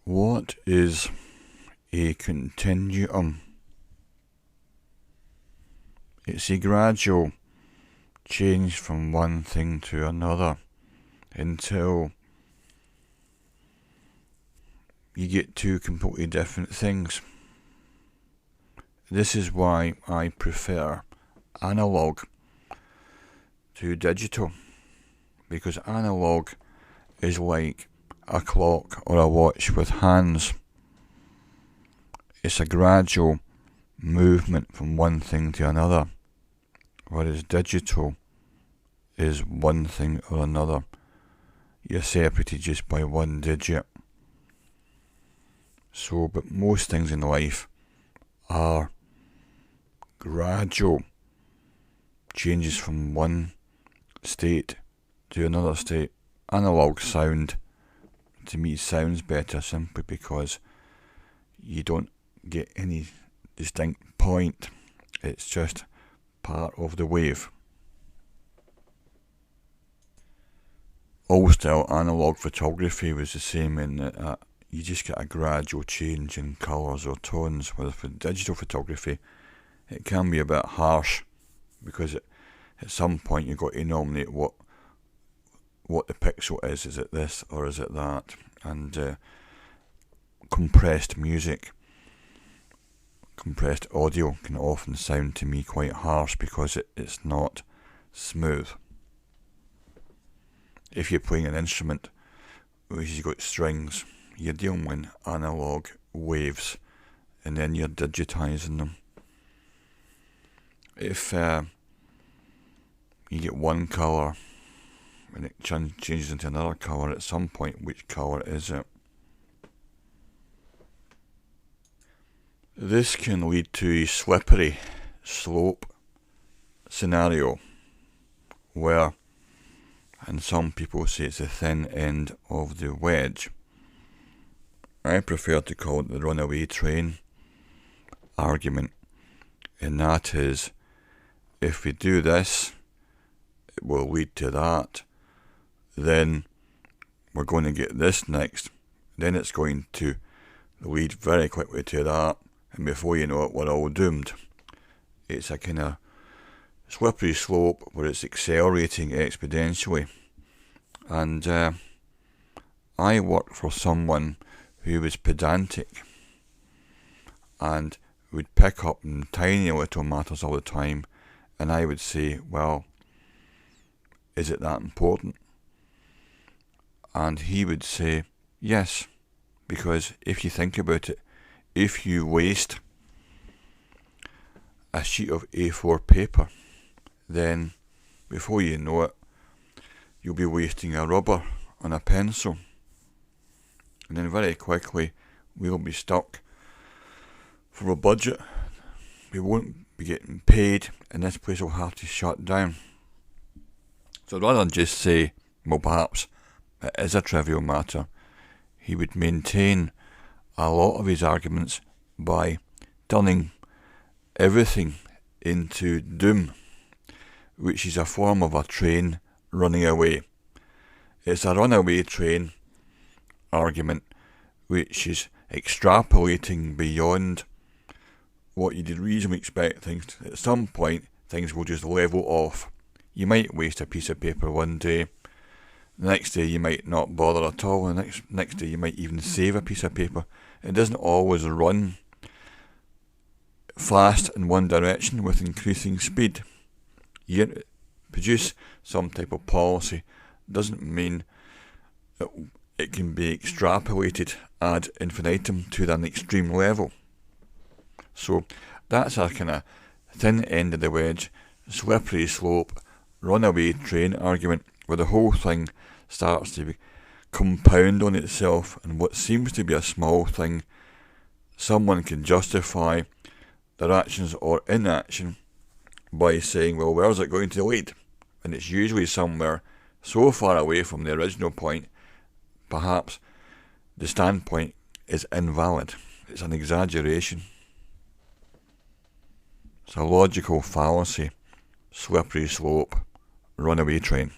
What is a continuum? It's a gradual change from one thing to another until you get two completely different things. This is why I prefer analog to digital, because analog is like a clock or a watch with hands. It's a gradual movement from one thing to another, whereas digital is one thing or another. You're separated just by one digit. So, but most things in life are gradual changes from one state to another state. Analog sound, to me, sounds better simply because you don't get any distinct point. It's just part of the wave. Old style analog photography was the same in that you just get a gradual change in colours or tones, whereas for digital photography it can be a bit harsh because at some point you've got to nominate what the pixel is. Is it this or is it that? And compressed music, compressed audio can often sound to me quite harsh because it's not smooth. If you're playing an instrument which has got strings, you're dealing with analog waves and then you're digitising them. If you get one colour and it changes into another colour, at some point, which colour is it? This can lead to a slippery slope scenario where, and some people say it's the thin end of the wedge. I prefer to call it the runaway train argument, and that is, if we do this, it will lead to that, then we're going to get this next, then it's going to lead very quickly to that, and before you know it, we're all doomed. It's a kind of slippery slope where it's accelerating exponentially. And I worked for someone who was pedantic and would pick up on tiny little matters all the time, and I would say, well, is it that important? And he would say, yes, because if you think about it, if you waste a sheet of A4 paper, then before you know it, you'll be wasting a rubber on a pencil. And then very quickly, we'll be stuck for a budget. We won't be getting paid, and this place will have to shut down. So rather than just say, well, perhaps it is a trivial matter, he would maintain a lot of his arguments by turning everything into doom, which is a form of a train running away. It's a runaway train argument which is extrapolating beyond what you'd reasonably expect things to. At some point, things will just level off. You might waste a piece of paper one day, the next day you might not bother at all, and the next day you might even save a piece of paper. It doesn't always run fast in one direction with increasing speed. You produce some type of policy doesn't mean that it can be extrapolated ad infinitum to an extreme level. So that's a kind of thin end of the wedge, slippery slope, runaway train argument, where the whole thing starts to compound on itself, and what seems to be a small thing, someone can justify their actions or inaction by saying, well, where's it going to lead? And it's usually somewhere so far away from the original point, perhaps the standpoint is invalid. It's an exaggeration. It's a logical fallacy, slippery slope, runaway train.